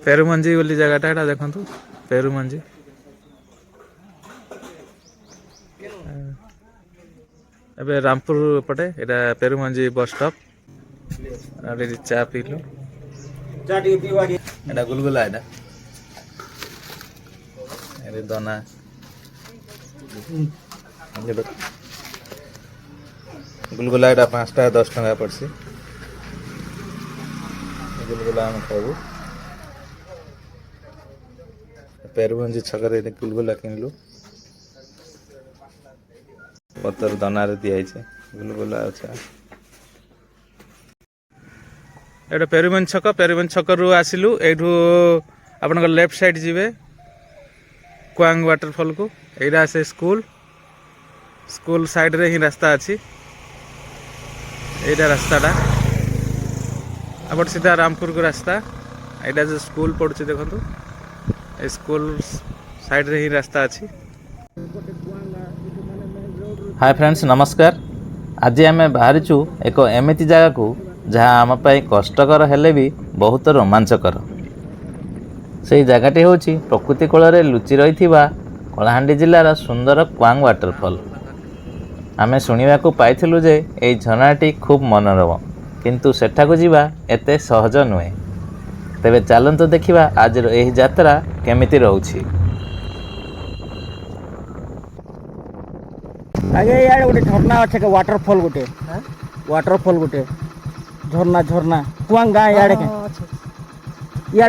पेरुमंजी बोली जगहटा एटा देखंतु पेरुमंजी एबे रामपुर पटे एटा पेरुमंजी बस स्टॉप आरे चा पीलु चा टी पीवा एटा गुलगुला एटा अरे दोना गुलगुला एटा 5 टा 10 टका पड़सी गुलगुला हम खाबू पेरुमंजी छकरे गुलगुला किनलु पतर दाना रे दिया छे गुलगुला अच्छा एटा पेरुमंजी छक रु आसिलु एठू आपन लेफ्ट साइड जीवे क्वांग वाटरफॉल को एटा से स्कूल साइड रे ही रास्ता अछि एटा रास्ताटा अपन सीधा रामपुर को रास्ता एटा जो स्कूल पड़छ देखंतु ए स्कूल साइड रे ही रास्ता अछि। हाय फ्रेंड्स नमस्कार। आज आम बाहरीचु एक एमती जगह को जहाँ आम कष्टकर हेले भी बहुत रोमांचकर से जगहटी हूँ प्रकृति कूल लुचि रही कलाहांडी जिलार सुंदर क्वांग वाटरफॉल। आम शुणा पाइलु जे यही झरनाटी खूब मनोरम किंतु सेठाकू जीवा एते सहज नुहे। तेबे चलतु देखिबा आज यही यात्रा केमिति रहउछि। आगे यार गोटे झरना अच्छे के वाटरफॉल गोटे झरना कुआंग गाँ याड़े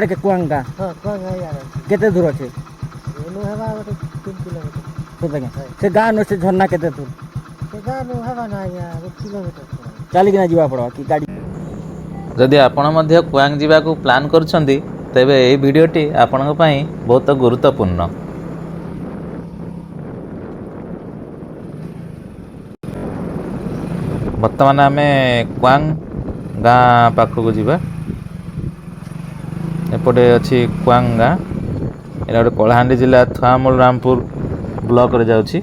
के कुआंग गाँ केते दूर अच्छे से गाँ न से झरना केते दूर चलिकिना जीवा पड़ो कि गाड़ी। जदि आपण मध्य क्वांग जीवाकू प्लान करुछंती तेबे एही वीडियोटी आपणक पई बहुत गुरुत्वपूर्ण। बर्तमान आमे क्वांग गाँ पाखक जीवा एपटे अच्छी क्वांग गाँ एटा गोटे कलाहांडी जिला थुआमूल रामपुर ब्लॉक रे जाउछि।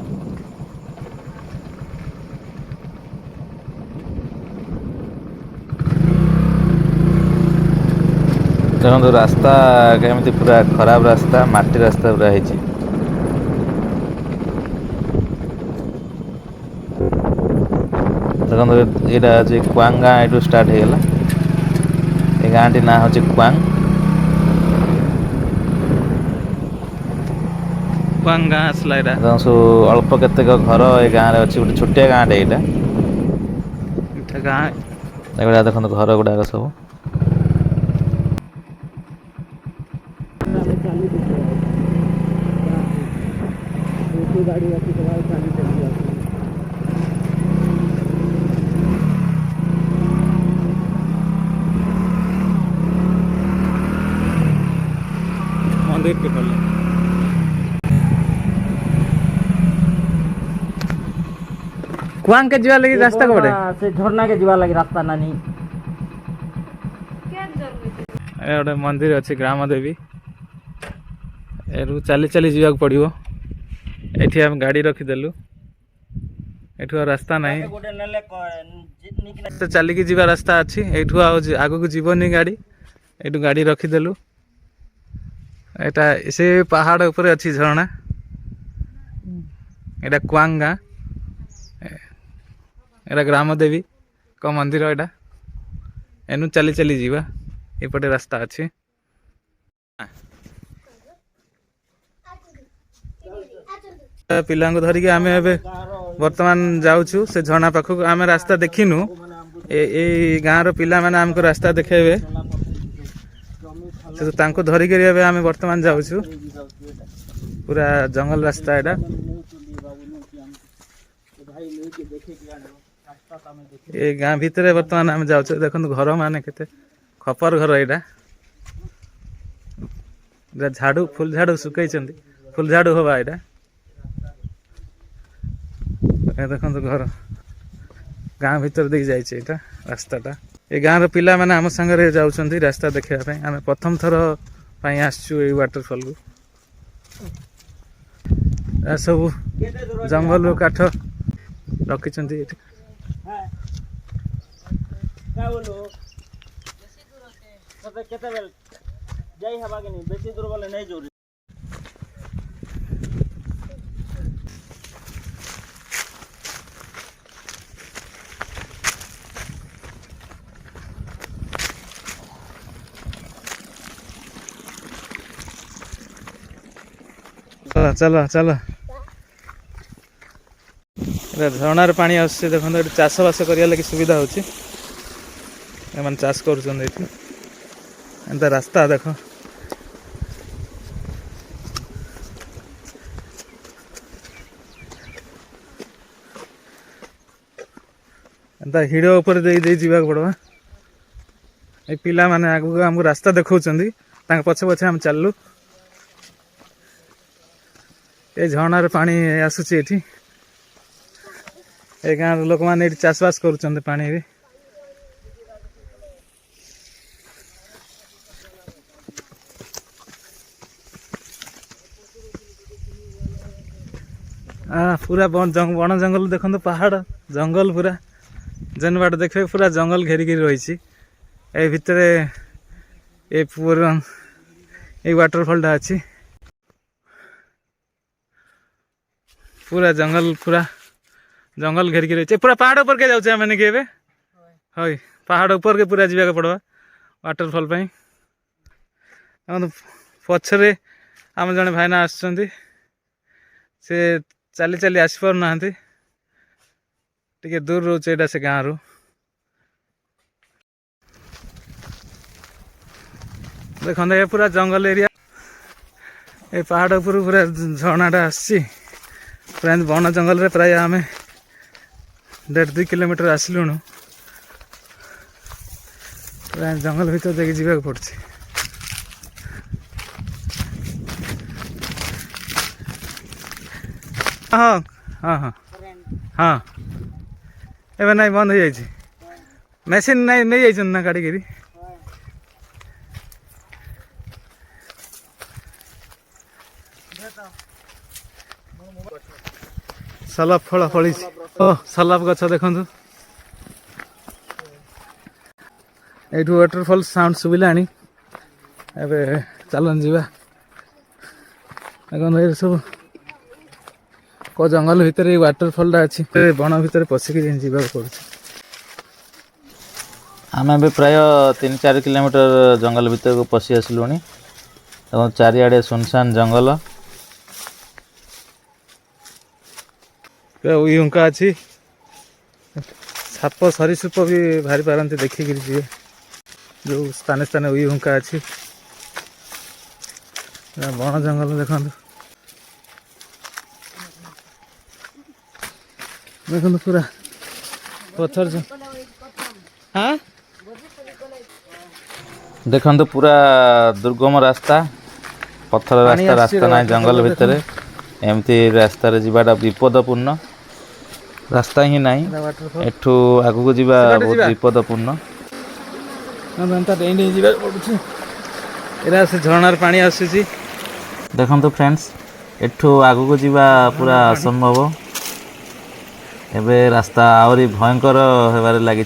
देखो रास्ता केमती पूरा खराब रास्ता माटी रास्ता पूरा है। देखो यहाँ क्वांग गाँ यू स्टार्ट हो गला ये गाँ टी ना हूँ क्वांग गाँ आसला एटा सब अल्प केतेक घर ये गाँव में अच्छी गोटे छोटिया गाँटे यहाँ गाँ देखो घर गुड़ाक सब मंदिर के पल्ले कुआंग के जीवा लगी रास्ता को बड़े से झरना के जीवा लगी रास्ता नानी ए ओडे मंदिर अछि ग्राम देवी एरु चली चली जीवा पड़िबो। एठी हम गाड़ी रखी देलु एठु रास्ता नहीं तो चली की जीवा रास्ता अछि एठु आगु को जीवनी गाड़ी एठु गाड़ी रखी देलु। एटा से पहाड़ ऊपर अच्छी झरना एटा क्वांग गाँ एटा ग्राम देवी को मंदिर एटा एनु चली चली जीवा एपटे रास्ता अच्छी। पिला धरिकी आम बर्तमान जाऊँ से झरना पाखक आम रास्ता देखिनु ए गाँव पिला माने आमको रास्ता देखेबे से तांको धरिक आम बर्तमान जाऊँ पूरा जंगल रास्ता एटा ये गाँ भितर बर्तमान आम जाऊँ देखो घर मान के खपर घर यहाँ झाड़ू फुल झाड़ू सुखई फुल झाड़ू हवा यहाँ देखो घर गाँ भीतर देख जाइए रास्ताटा ये गाँव पिला माने आम संगे जाऊँ रास्ता देखापी आम प्रथम थर आसचु वाटरफॉल को सब जंगल काठ रखी ଯାଇ ହେବା କି ନାହିଁ ବେଶୀ ଦୂର ଗଲେ ନାଇଁ ଜୋରି चलो चलो चलो झरणार पानी आसुचे देखो ये चाष बास करिया लगी सुविधा होची एमन चाष करूछन एठी एंता रास्ता देखो एंता हिड़ो ऊपर दे जीवा पड़वा ए पिला माने आगु हमको रास्ता देखौछंदी तांग पछे पछे हम चललु ए झरणार पानी आसुची एठी ए गाँव लोक मैंने चाषबास कर पानी रे पूरा बन जंगल देखो पहाड़ जंगल पूरा जेन बाट देखे पूरा जंगल घेरिकी रही ए भितर ए पूरा ये वाटरफॉल टा अच्छी पूरा जंगल घेरिकी रही पूरा पहाड़ ऊपर के जाऊे मैंने कि हई पहाड़ ऊपर के पूरा जीवा पड़वा वाटरफॉल पछरे आम जड़े भाईना आसुँच से चली चली आसपार ना टे दूर रोचे से गाँव रू देखते ये पूरा जंगल एरिया ये पहाड़ ऊपर पूरा झरणाटा आसी पूरा बन जंगल रे प्राय आम 1.5-2 किलोमीटर आसलुणु पूरा जंगल भीतर देखिए जीवा पड़े हाँ हाँ हाँ हाँ एवं नहीं बंद हो जाए मेसीन नहीं नहीं जाइए ना गाड़ी गिरी सलाप फल फली सलाप गछ देखु ये वाटरफॉल साउंड शुभिला एवं चलन जीवा देखो सब को जंगल भितर वाटरफॉल अच्छी बन भितर पशिकी जावा पड़े आम भी प्राय 3-4 किलोमीटर जंगल भीतर को पशि आसलु चारिआडे सुनसान जंगल उइहुंका अच्छी साप सरीसृप भी बाहरी पारती देखिक जी जो स्थाने स्थाने उइहुंका अच्छी बन जंगल देखो देखो पूरा पत्थर हाँ देखो पूरा दुर्गम रास्ता पत्थर रास्ता रास्ता ना जंगल भितर एमती रास्ता जीवाटा विपदपूर्ण रास्ता ही ना एठू आगु को जीवा बहुत विपदपूर्ण से झरणार पानी आसी देखो फ्रेंड्स एठू आगु को जीवा पूरा असंभव एबे रास्ता आहरी भयंकर होबार लगी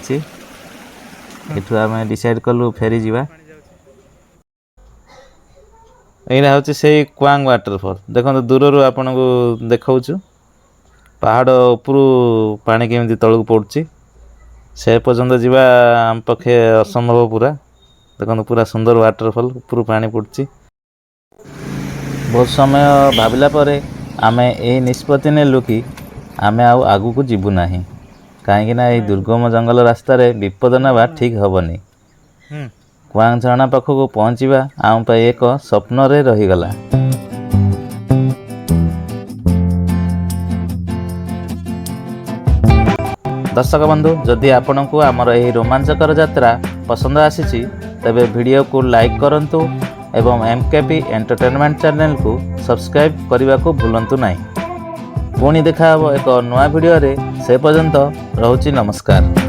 एठू आम डिसाइड कलु फेरी जीवा यहाँ हूँ से क्वांग वाटरफॉल देखो दूर रू आपन को देखा पहाड़ उपरू पानी केमी तलू पड़ुची से पर्यंत जीवा आम पक्षे असंभव पूरा देखो पूरा सुंदर वाटरफॉल उपरू पानी पड़ुची बहुत समय भाविला परे आमे ए निष्पत्ति नेलु कि आमे आगु को जीवु नाही कहीं ना ये दुर्गम जंगल रास्तार विपद नेबा ठीक हेनी क्वांग झरणा पाखक पहुँचवा आम एक स्वप्न रे रहीगला। दर्शक बंधु जदि आपण को आमर यह रोमांचकर यात्रा पसंद आसी तेबे वीडियो को लाइक करंतु एवं एमकेपी एंटरटेनमेंट चैनल को सब्सक्राइब करने को भूलंतु नहीं। पुणी देखा एक नया वीडियो रे से पर्यंत रहुची नमस्कार।